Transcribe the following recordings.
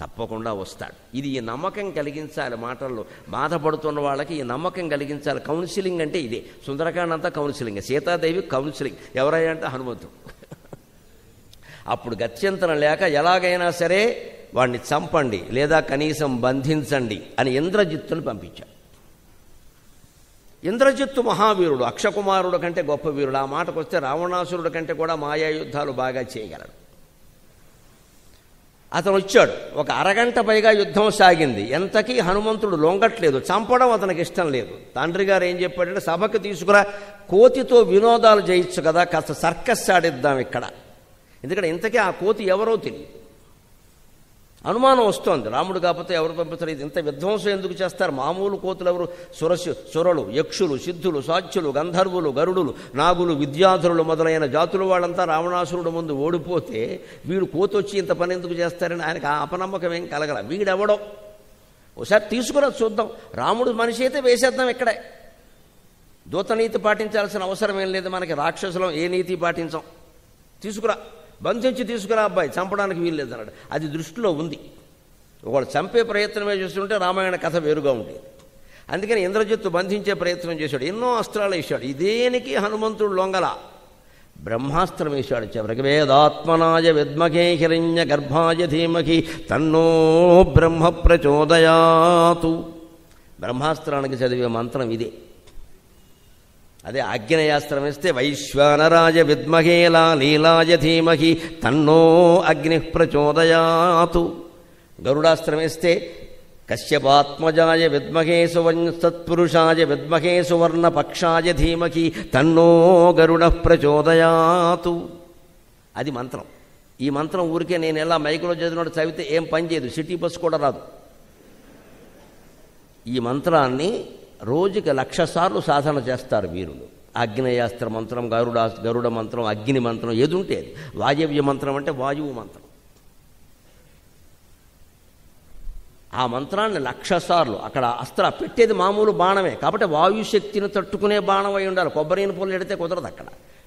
తప్పకుండా వస్తాడు. ఇది ఈ నమ్మకం కలిగించాలి. మాటల్లో బాధపడుతున్న వాళ్ళకి ఈ నమ్మకం కలిగించాలి. కౌన్సిలింగ్ అంటే ఇదే. సుందరకాండ అంతా కౌన్సిలింగ్. సీతాదేవి కౌన్సిలింగ్. ఎవరయ్యా అంటే హనుమంతుడు. అప్పుడు గత్యంతరం లేక ఎలాగైనా సరే వాడిని చంపండి లేదా కనీసం బంధించండి అని ఇంద్రజిత్తుని పంపించాడు. ఇంద్రజిత్తు మహావీరుడు, అక్షకుమారుడు కంటే గొప్ప వీరుడు. ఆ మాటకు వస్తే రావణాసురుడు కంటే కూడా మాయాయుద్ధాలు బాగా చేయగలడు. అతను వచ్చాడు. ఒక అరగంట పైగా యుద్ధం సాగింది. ఎంతకీ హనుమంతుడు లొంగట్లేదు. చంపడం అతనికి ఇష్టం లేదు. తండ్రి గారు ఏం చెప్పాడంటే, సభకు తీసుకురా, కోతితో వినోదాలు చేయొచ్చు కదా, కాస్త సర్కస్ ఆడిద్దాం ఇక్కడ. ఎందుకంటే ఇంతకీ ఆ కోతి ఎవరో తెలియదు. అనుమానం వస్తోంది. రాముడు కాకపోతే ఎవరు పంపిస్తారు? ఇది ఇంత విధ్వంసం ఎందుకు చేస్తారు? మామూలు కోతులు ఎవరు? సురలు, యక్షులు, సిద్ధులు, సాధ్యులు, గంధర్వులు, గరుడులు, నాగులు, విద్యాధరులు మొదలైన జాతుల వాళ్ళంతా రావణాసురుడు ముందు ఓడిపోతే వీడు కోతి వచ్చి ఇంత పని ఎందుకు చేస్తారని ఆయనకు ఆ అపనమ్మకం ఏం కలగల. వీడెవడో ఒకసారి తీసుకురా చూద్దాం. రాముడు మనిషి అయితే వేసేద్దాం ఇక్కడే. దూతనీతి పాటించాల్సిన అవసరం ఏం లేదు మనకి. రాక్షసులం ఏ నీతి పాటించాం. తీసుకురా, బంధించి తీసుకురా అబ్బాయి, చంపడానికి వీలు లేదన్నాడు. అది దృష్టిలో ఉంది. ఒకళ్ళు చంపే ప్రయత్నమే చేస్తుంటే రామాయణ కథ వేరుగా ఉండేది. అందుకని ఇంద్రజిత్తు బంధించే ప్రయత్నం చేశాడు. ఎన్నో అస్త్రాలు వేశాడు. ఇదేనికి హనుమంతుడు లొంగల. బ్రహ్మాస్త్రం వేశాడు చివరికి. వేదాత్మనాయ విద్మహే హిరణ్య గర్భాయ ధీమహి తన్నో బ్రహ్మ ప్రచోదయాతు. బ్రహ్మాస్త్రానికి చదివే మంత్రం ఇదే. అదే ఆగ్నేయాస్త్రం వేస్తే వైశ్వానరాయ విద్మహే లీలాయ ధీమహి తన్నో అగ్ని ప్రచోదయాతు. గరుడాస్త్రం వేస్తే కశ్యపాత్మజాయ విద్మహే సత్పురుషాయ విద్మహే సువర్ణపక్షాయ ధీమహి తన్నో గరుడ ప్రచోదయాతు. అది మంత్రం. ఈ మంత్రం ఊరికే నేను ఎలా మైకులో చదివినట్టు చదివితే ఏం పని చేయదు. సిటీ బస్సు కూడా రాదు. ఈ మంత్రాన్ని రోజుకి 1,00,000 సార్లు సాధన చేస్తారు వీరులు. ఆగ్నేయాస్త్ర మంత్రం, గరుడ మంత్రం, అగ్ని మంత్రం, ఏది ఉంటే అది. వాయవ్య మంత్రం అంటే వాయువు మంత్రం. ఆ మంత్రాన్ని 1,00,000 సార్లు. అక్కడ అస్త్ర పెట్టేది మామూలు బాణమే కాబట్టి వాయుశక్తిని తట్టుకునే బాణం అయి ఉండాలి. కొబ్బరి ఇనుపలు ఎడితే కుదరదు. అక్కడ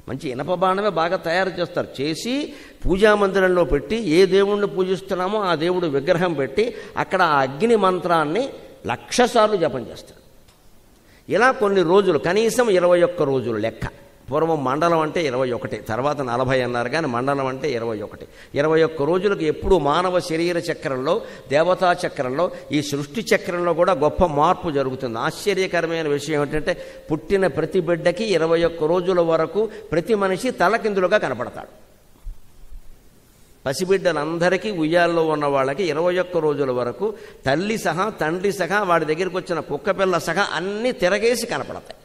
మంచి ఇనప బాణమే బాగా తయారు చేస్తారు. చేసి పూజామందిరంలో పెట్టి ఏ దేవుణ్ణి పూజిస్తున్నామో ఆ దేవుడు విగ్రహం పెట్టి అక్కడ ఆ అగ్ని మంత్రాన్ని 1,00,000 సార్లు జపం చేస్తారు. ఇలా కొన్ని రోజులు, కనీసం 21 రోజులు లెక్క. పూర్వం మండలం అంటే 21, తర్వాత 40 అన్నారు, కానీ మండలం అంటే 21. 21 రోజులకు ఎప్పుడు మానవ శరీర చక్రంలో, దేవతా చక్రంలో, ఈ సృష్టి చక్రంలో కూడా గొప్ప మార్పు జరుగుతుంది. ఆశ్చర్యకరమైన విషయం ఏంటంటే పుట్టిన ప్రతి బిడ్డకి 21 రోజుల వరకు ప్రతి మనిషి తలకిందులుగా కనపడతాడు. పసిబిడ్డలందరికీ ఉయ్యాల్లో ఉన్న వాళ్ళకి 21 రోజుల వరకు తల్లి సహా, తండ్రి సహా, వాడి దగ్గరికి వచ్చిన కుక్కపిల్ల సహా అన్నీ తిరగేసి కనపడతాయి.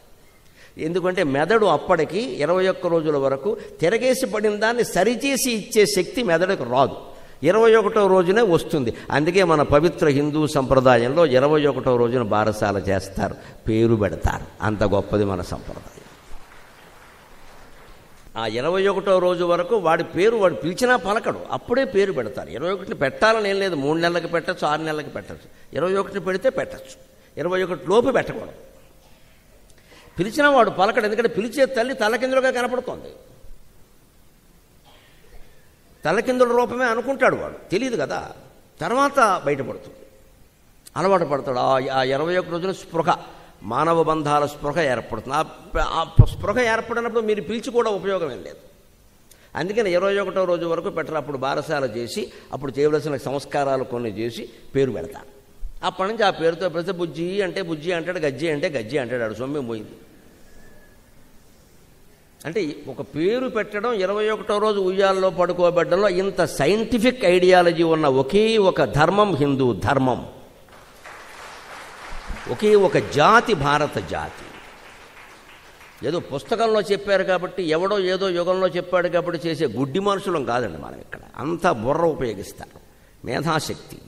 ఎందుకంటే మెదడు అప్పటికి 21 రోజుల వరకు తిరగేసి పడిన దాన్ని సరిచేసి ఇచ్చే శక్తి మెదడుకు రాదు. 21వ రోజునే వస్తుంది. అందుకే మన పవిత్ర హిందూ సంప్రదాయంలో 21వ రోజున బారసాల చేస్తారు, పేరు పెడతారు. అంత గొప్పది మన సంప్రదాయం. ఆ 21వ రోజు వరకు వాడి పేరు వాడు పిలిచినా పలకడు, అప్పుడే పేరు పెడతారు. 21ని పెట్టాలని ఏం లేదు. 3 నెలలకు పెట్టచ్చు, 6 నెలలకు పెట్టచ్చు. 21ని పెడితే పెట్టచ్చు, 21 లోపు పెట్టకూడదు. పిలిచినా వాడు పలకడు. ఎందుకంటే పిలిచే తల్లి తలకిందులుగా కనపడుతోంది. తలకిందుల రూపమే అనుకుంటాడు వాడు, తెలియదు కదా. తర్వాత బయటపడుతుంది, అలవాటు పడతాడు. ఆ 21 రోజున స్పృహ, మానవ బంధాల స్పృహ ఏర్పడుతుంది. ఆ స్పృహ ఏర్పడినప్పుడు మీరు పిలిచి కూడా ఉపయోగం ఏం లేదు. అందుకని 21వ రోజు వరకు పెట్టరు. అప్పుడు బారసాల చేసి అప్పుడు చేయవలసిన సంస్కారాలు కొన్ని చేసి పేరు పెడతారు. అప్పటి నుంచి ఆ పేరుతో పెడితే బుజ్జి అంటే బుజ్జి అంటాడు, గజ్జి అంటే గజ్జి అంటాడు. ఆడు సొమ్మె పోయింది. అంటే ఒక పేరు పెట్టడం 21వ రోజు ఉయ్యాల్లో పడుకోబెట్టడంలో ఇంత సైంటిఫిక్ ఐడియాలజీ ఉన్న ఒకే ఒక ధర్మం హిందూ ధర్మం. ఒకే ఒక జాతి భారత జాతి. ఏదో పుస్తకంలో చెప్పారు కాబట్టి, ఎవడో ఏదో యుగంలో చెప్పాడు కాబట్టి చేసే గుడ్డి మనుషులం కాదండి మనం. ఇక్కడ అంతా బుర్ర ఉపయోగిస్తారు, మేధాశక్తి,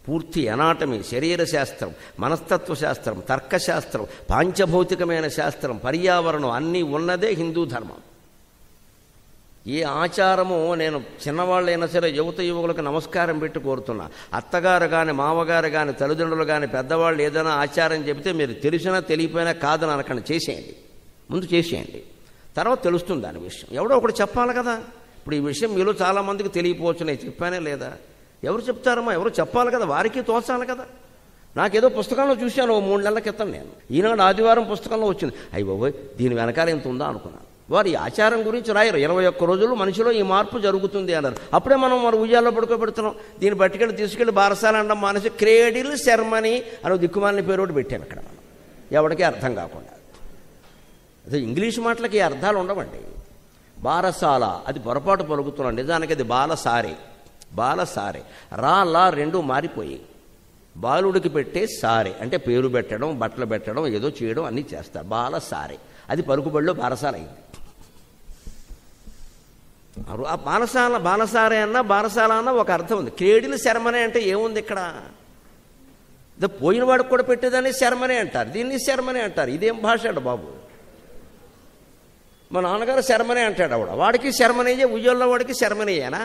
పూర్తి ఎనాటమీ, శరీర శాస్త్రం, మనస్తత్వ శాస్త్రం, తర్కశాస్త్రం, పాంచభౌతికమైన శాస్త్రం, పర్యావరణం అన్నీ ఉన్నదే హిందూ ధర్మం. ఏ ఆచారము నేను చిన్నవాళ్ళైనా సరే యువత యువకులకు నమస్కారం పెట్టి కోరుతున్నా. అత్తగారు కానీ, మామగారు కానీ, తల్లిదండ్రులు కానీ, పెద్దవాళ్ళు ఏదైనా ఆచారం చెబితే మీరు తెలిసినా తెలియపోయినా కాదని అనకుండా చేసేయండి. ముందు చేసేయండి, తర్వాత తెలుస్తుంది దాని విషయం. ఎవడో ఒకటి చెప్పాలి కదా. ఇప్పుడు ఈ విషయం మీలో చాలామందికి తెలియపోవచ్చు, నేను చెప్పానే లేదా. ఎవరు చెప్తారమ్మా? ఎవరు చెప్పాలి కదా, వారికి తోచాలి కదా. నాకేదో పుస్తకంలో చూశాను 3 నెలల క్రితం, నేను ఈనాడు ఆదివారం పుస్తకంలో వచ్చింది. అయ్యి బాబోయ్, దీని వెనకాల ఎంత ఉందా అనుకున్నాను. వారు ఈ ఆచారం గురించి రాయరు. 21 రోజుల్లో మనిషిలో ఈ మార్పు జరుగుతుంది అన్నారు. అప్పుడే మనం మరి ఉయ్యాల్లో పడుకోబెడుతున్నాం. దీన్ని పట్టుకెళ్ళి తీసుకెళ్ళి బారసాల అనడం మానేసి క్రేడిల్ సెర్మనీ అని దిక్కుమాలిన పేరు ఒకటి పెట్టాం ఇక్కడ మనం, ఎవరికీ అర్థం కాకుండా. అదే ఇంగ్లీష్ మాటలకి అర్థాలు ఉండవండి. బారసాల అది పొరపాటు పలుకుతున్నాం, నిజానికి అది బాలసారే. బాలసారే రా లా రెండు మారిపోయి బాలుడికి పెట్టే సారే అంటే పేరు పెట్టడం, బట్టలు పెట్టడం, ఏదో చేయడం అన్నీ చేస్తారు. బాలసారే అది పలుకుబడిలో బారసాల అయింది. ఆ బాలసారే అన్న బారసాల అన్న ఒక అర్థం ఉంది. క్రేడిల్ శర్మనే అంటే ఏముంది ఇక్కడ? పోయిన వాడికి కూడా పెట్టేదాన్ని శర్మనే అంటారు, దీన్ని శర్మనే అంటారు. ఇదేం భాష అంట బాబు? మా నాన్నగారు శర్మనే అంటాడు, ఆవిడ వాడికి శర్మనేయే, ఉయ్యల్లో వాడికి శర్మనేయేనా?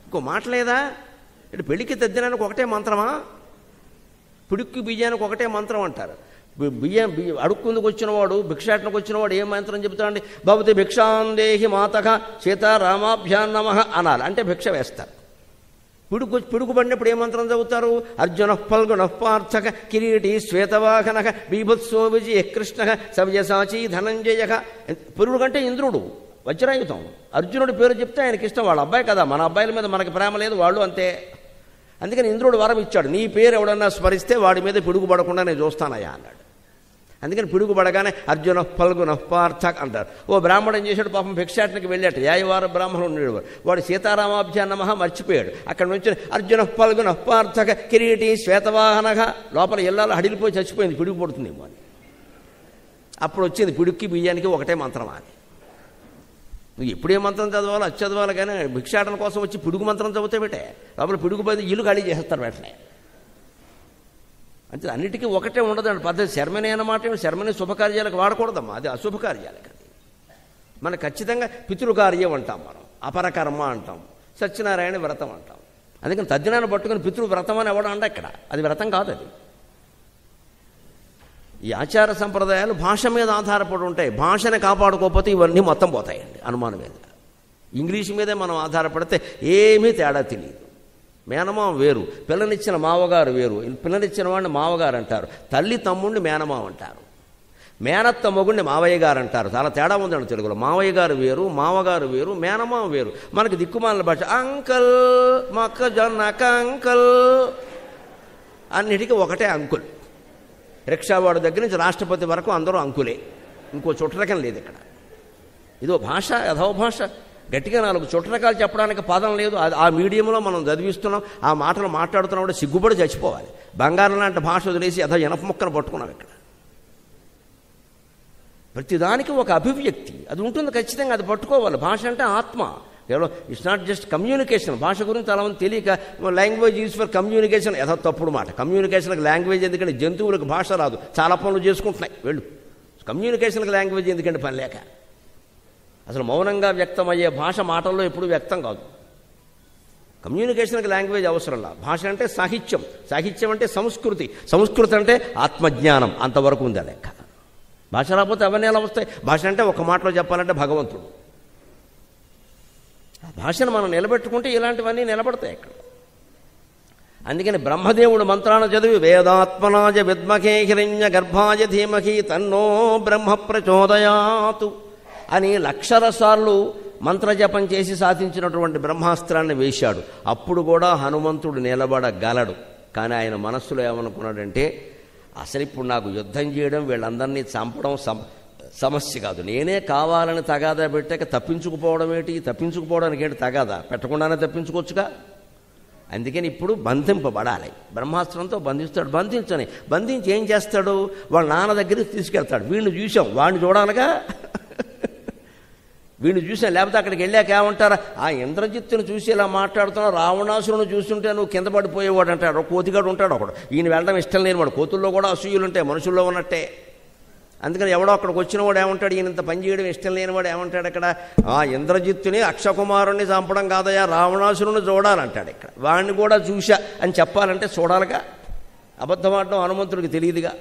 ఇంకో మాట లేదా? ఇటు పెళ్లికి తద్దినానికి ఒకటే మంత్రమా? పిడుక్కి బియ్యానికి ఒకటే మంత్రం అంటారు. బియ్యం అడుక్కుందుకు వచ్చినవాడు, భిక్షాటనకు వచ్చినవాడు ఏం మంత్రం చెబుతాడండి? భవతి భిక్షాందేహి మాతక సీతారామాభ్యాన్ నమః అనాలి, అంటే భిక్ష వేస్తారు. పిడుగు పడినప్పుడు ఏ మంత్రం చదువుతారు? అర్జున ఫల్గుణ పార్థక కిరీటి శ్వేతవాహన బీభత్సో విజయ కృష్ణ సవ్యసాచి ధనంజయ. పురుడు కంటే ఇంద్రుడు వజ్రాయుధం. అర్జునుడి పేరు చెప్తే ఆయనకి ఇష్టం, వాళ్ళ అబ్బాయి కదా, మన అబ్బాయిల మీద మనకి ప్రేమ లేదు, వాళ్ళు అంతే. అందుకని ఇంద్రుడు వరం ఇచ్చాడు, నీ పేరు ఎవడన్నా స్మరిస్తే వాడి మీద పిడుగు పడకుండా నేను చూస్తానయ్యా అన్నాడు. అందుకని పిడుగు పడగానే అర్జున ఫల్గుణ పార్థక్ అంటారు. ఓ బ్రాహ్మణుడు ఏం చేశాడు పాపం, భిక్షాటనకి వెళ్ళాట. యాయవార బ్రాహ్మణుడు ఉండేవాడు, వాడు సీతారామాభ్యాన్ నమః మర్చిపోయాడు. అక్కడ నుంచి అర్జున ఫల్గుణ పార్థక కిరీటి శ్వేతవాహనగా లోపల ఇళ్ళలో హడిలిపోయి చచ్చిపోయింది, పిడుగు పడుతుందేమో అని. అప్పుడు వచ్చింది పిడుక్కి బియ్యానికి ఒకటే మంత్రం అని. నువ్వు ఎప్పుడే మంత్రం చదవాలో అది చదవాలి, కానీ భిక్షాటన కోసం వచ్చి పిడుగు మంత్రం చదివితే పెట్టే లోపల పిడుగు పోయి ఇల్లు ఖాళీ చేసేస్తారు వెంటనే. అంటే అన్నిటికీ ఒకటే ఉండదండి పద్ధతి. శర్మనే అన్నమాట శర్మని శుభకార్యాలకు వాడకూడదమ్మా, అది అశుభకార్యాలకు. అది మనకు ఖచ్చితంగా పితృకార్యం అంటాం, మనం అపరకర్మ అంటాం, సత్యనారాయణ వ్రతం అంటాం. అందుకని తద్దినాన్ని పట్టుకుని పితృవ్రతం అని ఎవడం అంట ఇక్కడ, అది వ్రతం కాదు. అది ఈ ఆచార సంప్రదాయాలు భాష మీద ఆధారపడి ఉంటాయి. భాషని కాపాడుకోకపోతే ఇవన్నీ మొత్తం పోతాయండి అనుమానం మీద. ఇంగ్లీష్ మీదే మనం ఆధారపడితే ఏమీ తేడా తెలియదు. మేనమామ వేరు, పిల్లనిచ్చిన మావగారు వేరు. పిల్లనిచ్చిన వాడిని మావగారు అంటారు, తల్లి తమ్ముడిని మేనమామ అంటారు, మేనత్త మొగుడిని మావయ్య గారు అంటారు. చాలా తేడా ఉందండి తెలుగులో. మావయ్య గారు వేరు, మావగారు వేరు, మేనమామ వేరు. మనకి దిక్కుమాల భాష అంకల్, మొక్కజొన్నక అంకల్, అన్నిటికీ ఒకటే అంకుల్. రిక్షావాడు దగ్గర నుంచి రాష్ట్రపతి వరకు అందరూ అంకులే, ఇంకో చుట్టరకం లేదు ఇక్కడ. ఇదో భాష, యథో భాష. గట్టిగా 4 చుట్టరకాలు చెప్పడానికి పదం లేదు. ఆ మీడియంలో మనం చదివిస్తున్నాం, ఆ మాటలు మాట్లాడుతున్నాం కూడా సిగ్గుపడి చచ్చిపోవాలి. బంగారం లాంటి భాష వదిలేసి యథో ఎనప ముక్కను పట్టుకున్నాం ఇక్కడ. ప్రతిదానికి ఒక అభివ్యక్తి అది ఉంటుంది ఖచ్చితంగా, అది పట్టుకోవాలి. భాష అంటే ఆత్మ. కేవలం ఇట్స్ నాట్ జస్ట్ కమ్యూనికేషన్. భాష గురించి చాలా మంది తెలియక లాంగ్వేజ్ యూజ్ ఫర్ కమ్యూనికేషన్ ఏదో తప్పుడు మాట. కమ్యూనికేషన్కి లాంగ్వేజ్ ఎందుకంటే జంతువులకు భాష రాదు, చాలా పనులు చేసుకుంటున్నాయి వెళ్ళు. కమ్యూనికేషన్కి లాంగ్వేజ్ ఎందుకంటే పని లేక. అసలు మౌనంగా వ్యక్తమయ్యే భాష మాటల్లో ఎప్పుడు వ్యక్తం కాదు. కమ్యూనికేషన్కి లాంగ్వేజ్ అవసరంలా. భాష అంటే సాహిత్యం, సాహిత్యం అంటే సంస్కృతి, సంస్కృతి అంటే ఆత్మజ్ఞానం, అంతవరకు ఉంది లెక్క. భాష రాకపోతే అవన్నీ ఎలా వస్తాయి? భాష అంటే ఒక మాటలో చెప్పాలంటే భగవంతుడు. ఆ భాషను మనం నిలబెట్టుకుంటే ఇలాంటివన్నీ నిలబడతాయి అక్కడ. అందుకని బ్రహ్మదేవుడు మంత్రాన్ని చదివి వేదాత్మనాజ విద్మహే హిరణ్య గర్భాయ ధీమహి తన్నో బ్రహ్మ ప్రచోదయాతు అని 1,00,000 సార్లు మంత్రజపం చేసి సాధించినటువంటి బ్రహ్మాస్త్రాన్ని వేశాడు. అప్పుడు కూడా హనుమంతుడు నిలబడగలడు. కానీ ఆయన మనస్సులో ఏమనుకున్నాడంటే, అసలు ఇప్పుడు నాకు యుద్ధం చేయడం, వీళ్ళందరినీ చంపడం సమస్య కాదు, నేనే కావాలని తగాదా పెట్టాక తప్పించుకుపోవడం ఏంటి? తప్పించుకుపోవడానికి ఏంటి తగాదా? పెట్టకుండానే తప్పించుకోవచ్చుగా. అందుకని ఇప్పుడు బంధింపబడాలి. బ్రహ్మాస్త్రంతో బంధిస్తాడు. బంధించి ఏం చేస్తాడు? వాళ్ళ నాన్న దగ్గరికి తీసుకెళ్తాడు. వీడిని చూసాం, వాడిని చూడాలిగా. వీడిని చూసాం, లేకపోతే అక్కడికి వెళ్ళాక ఏమంటారా? ఆ ఇంద్రజిత్తుని చూసి ఇలా మాట్లాడుతున్నావు, రావణాసురుని చూస్తుంటే నువ్వు కింద పడిపోయేవాడు అంటాడు. కోతిగాడు ఉంటాడు ఒకడు, ఈయన వెళ్ళడం ఇష్టం లేనివాడు. కోతుల్లో కూడా అసూయులు ఉంటాయి, మనుషుల్లో ఉన్నట్టే. అందుకని ఎవడో అక్కడికి వచ్చిన వాడు ఏమంటాడు? ఈయనంత పని చేయడం ఇష్టం లేనివాడు ఏమంటాడు అక్కడ? ఆ ఇంద్రజిత్తుని అక్షకుమారుణ్ణి చంపడం కాదయా, రావణాసురుని చూడాలంటాడు. ఇక్కడ వాడిని కూడా చూశా అని చెప్పాలంటే చూడాలిగా. అబద్ధమాడడం హనుమంతుడికి తెలియదుగా.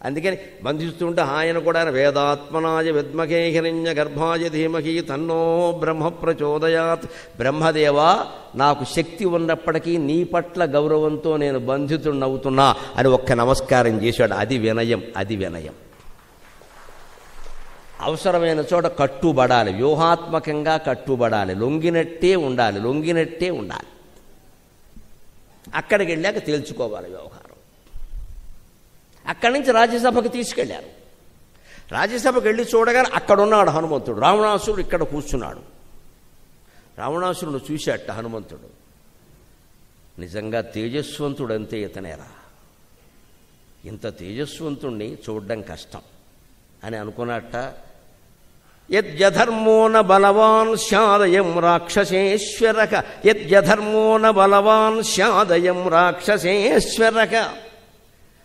అందుకని బంధిస్తుంటే ఆయన కూడా వేదాత్మనాయ విద్మహే హిరణ్య గర్భాయ ధీమహి తన్నో బ్రహ్మ ప్రచోదయాత్, బ్రహ్మదేవా నాకు శక్తి ఉన్నప్పటికీ నీ పట్ల గౌరవంతో నేను బంధితుడినవుతున్నా అని ఒక్క నమస్కారం చేశాడు. అది వినయం, అది వినయం. అవసరమైన చోట కట్టుబడాలి, వ్యూహాత్మకంగా కట్టుబడాలి, లొంగినట్టే ఉండాలి, లొంగినట్టే ఉండాలి. అక్కడికి వెళ్ళాక తేల్చుకోవాలి వ్యవహారం. అక్కడి నుంచి రాజ్యసభకు తీసుకెళ్లారు. రాజ్యసభకు వెళ్ళి చూడగానే అక్కడున్నాడు హనుమంతుడు. రావణాసురుడు ఇక్కడ కూర్చున్నాడు. రావణాసురుడు చూశాట హనుమంతుడు. నిజంగా తేజస్వంతుడంతే ఇతనేరా, ఇంత తేజస్వంతుణ్ణి చూడడం కష్టం అని అనుకున్నట్ట. యద్యధర్మో న బలవాన్ స్యాదయం రాక్షసేశ్వరక, యద్యధర్మో న బలవాన్ స్యాదయం రాక్షసేశ్వరక,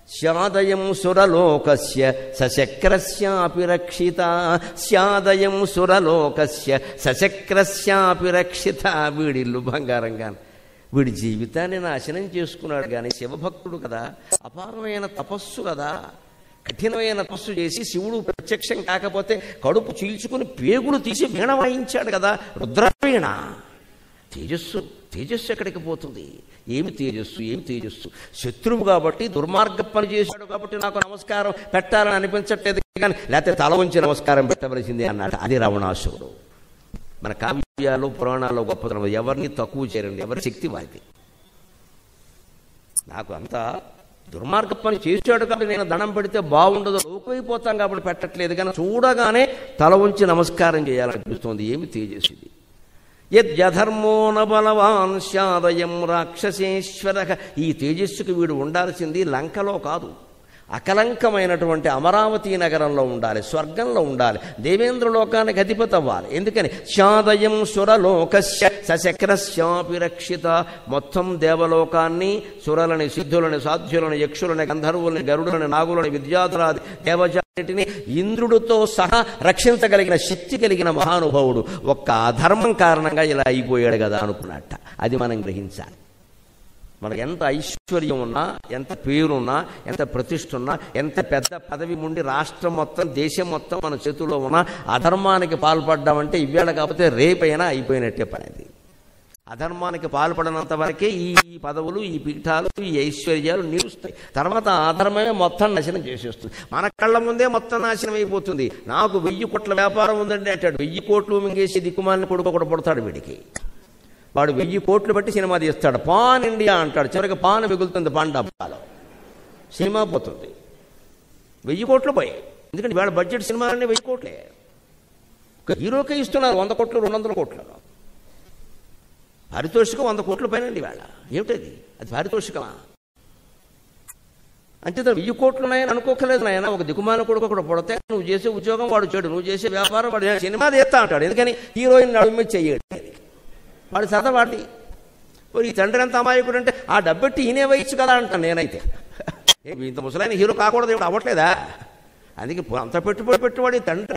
స్యాదయం సురలోకస్య సశక్రస్యాపి రక్షిత, స్యాదయం సురలోకస్య సశక్రస్యాపి రక్షిత. వీడిల్లు బంగారంగా వీడి జీవితాన్ని నాశనం చేసుకున్నాడు. కానీ శివభక్తుడు కదా, అపారమైన తపస్సు కదా, కఠినమైన తపస్సు చేసి శివుడు ప్రత్యక్షం కాకపోతే కడుపు చీల్చుకుని పేగులు తీసి వీణ వాయించాడు కదా, రుద్రవీణ. తేజస్సు, తేజస్సు ఎక్కడికి పోతుంది? ఏమి తేజస్సు, ఏమి తేజస్సు? శత్రువు కాబట్టి దుర్మార్గ పని చేశాడు కాబట్టి నాకు నమస్కారం పెట్టాలని అనిపించట్లేదు, కానీ లేకపోతే తల వంచి నమస్కారం పెట్టవలసిందే అన్నాడు. అది రావణాసురుడు. మన కావ్యాలు పురాణాల్లో గొప్పతనం, ఎవరిని తక్కువ చేయరండి, ఎవరి శక్తి వారిది. నాకు అంతా దుర్మార్గ పని చేశాడు కాబట్టి నేను దండం పెడితే బాగుండదు, లోకైపోతాం కాబట్టి పెట్టట్లేదు, కానీ చూడగానే తల ఉంచి నమస్కారం చేయాలనిపిస్తోంది. ఏమి తేజస్సు ఇది! యద్యధర్మో న బలవాన్ స్యాదయం రాక్షసేశ్వరక. ఈ తేజస్సుకు వీడు ఉండాల్సింది లంకలో కాదు, అకలంకమైనటువంటి అమరావతి నగరంలో ఉండాలి, స్వర్గంలో ఉండాలి, దేవేంద్ర లోకానికి అధిపతి అవ్వాలి. ఎందుకని? స్యాదయం సురలోకస్య సశక్రస్యాపి రక్షిత. మొత్తం దేవలోకాన్ని, సురలని, సిద్ధులని, సాధ్యులని, యక్షులని, గంధర్వులని, గరుడులని, నాగులని, విద్యాధరాది దేవజాతిని ఇంద్రుడితో సహా రక్షించగలిగిన శక్తి కలిగిన మహానుభావుడు ఒక్క అధర్మం కారణంగా ఇలా అయిపోయాడు కదా అనుకున్నట్ట. అది మనం గ్రహించాలి. మనకు ఎంత ఐశ్వర్యం ఉన్నా, ఎంత పేరున్నా, ఎంత ప్రతిష్ఠ ఉన్నా, ఎంత పెద్ద పదవి ఉండి రాష్ట్రం మొత్తం, దేశం మొత్తం మన చేతుల్లో ఉన్నా, అధర్మానికి పాల్పడ్డామంటే ఇవాళ కాకపోతే రేపైనా అయిపోయినట్టే పని. అది అధర్మానికి పాల్పడినంత వరకే ఈ పదవులు, ఈ పీఠాలు, ఈ ఐశ్వర్యాలు నిలుస్తాయి. తర్వాత అధర్మమే మొత్తం నాశనం చేసేస్తుంది. మన కళ్ళ ముందే మొత్తం నాశనం అయిపోతుంది. నాకు 1000 కోట్ల వ్యాపారం ఉందండి అంటాడు. 1000 కోట్లు మింగేసి దిక్కుమాలిన కొడుకు ఒకటి పుడతాడు వీడికి. వాడు 1000 కోట్లు బట్టి సినిమా తీస్తాడు. పాన్ ఇండియా అంటాడు. చివరికి పాన్ మిగులుతుంది పాన్ డబ్బాలో, సినిమా పోతుంది. 1000 కోట్లు పోయాయి. ఎందుకంటే వాడు బడ్జెట్ సినిమాలన్నీ 1000 కోట్లే. హీరోకే ఇస్తున్నారు 100 కోట్లు, 200 కోట్లు. పారితోషికం 100 కోట్ల పైనండి వాళ్ళ. ఏమిటది? అది పారితోషికమా? అంటే 1000 కోట్లు ఉన్నాయని అనుకోకలేదు నాయన. ఒక దిక్కుమాల కొడుకు ఒకటి పుడితే నువ్వు చేసే ఉద్యోగం వాడు చేయడు, నువ్వు చేసే వ్యాపారం వాడు సినిమా తీస్తా అంటాడు. ఎందుకని? హీరోయిన్ నడుము మీద చెయ్యడు. వాడు సరదా వాడి. ఈ తండ్రి ఎంత అమాయకుడు అంటే ఆ డబ్బెట్టి ఈయనే వేయచ్చు కదా అంటాను నేనైతే. ఇంత ముసలైన హీరో కాకూడదు, ఇప్పుడు అవ్వట్లేదా? అందుకే అంత పెట్టుబడి తండ్రి